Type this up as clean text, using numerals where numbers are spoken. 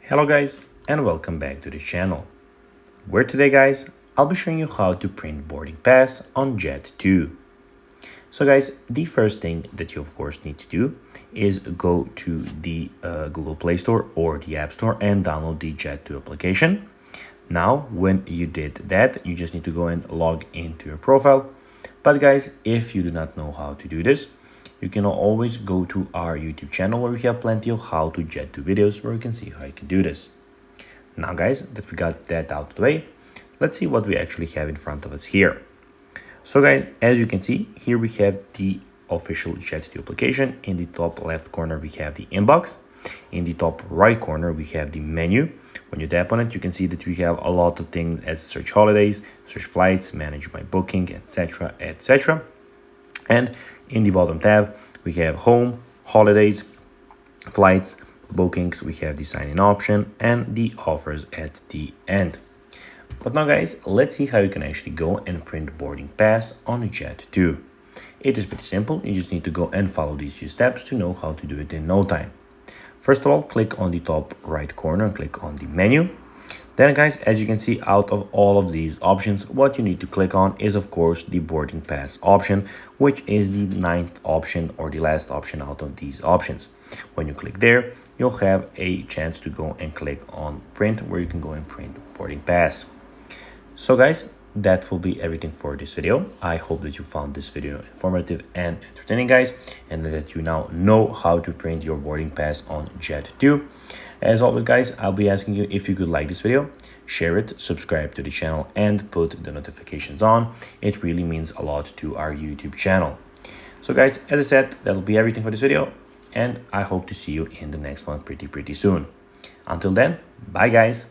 Hello guys and welcome back to the channel, where today guys I'll be showing you how to print boarding pass on Jet2. So guys, the first thing that you of course need to do is go to the Google Play Store or the App Store and download the Jet2 application. Now when you did that, you just need to go and log into your profile. But guys, if you do not know how to do this, you can always go to our YouTube channel where we have plenty of how to Jet2 videos where you can see how you can do this. Now guys, that we got that out of the way, let's see what we actually have in front of us here. So guys, as you can see, here we have the official Jet2 application. In the top left corner, we have the inbox. In the top right corner, we have the menu. When you tap on it, you can see that we have a lot of things as search holidays, search flights, manage my booking, etc, etc. And in the bottom tab, we have home, holidays, flights, bookings, we have the sign-in option and the offers at the end. But now guys, let's see how you can actually go and print boarding pass on Jet2. It is pretty simple. You just need to go and follow these few steps to know how to do it in no time. First of all, click on the top right corner and click on the menu. Then guys, as you can see, out of all of these options, what you need to click on is of course the boarding pass option, which is the ninth option or the last option out of these options. When you click there, you'll have a chance to go and click on print, where you can go and print boarding pass. So guys, that will be everything for this video. I hope that you found this video informative and entertaining guys, and that you now know how to print your boarding pass on Jet2. As always guys, I'll be asking you if you could like this video, share it, subscribe to the channel and put the notifications on. It really means a lot to our YouTube channel. So guys, as I said, that'll be everything for this video, and I hope to see you in the next one pretty soon. Until then, bye guys.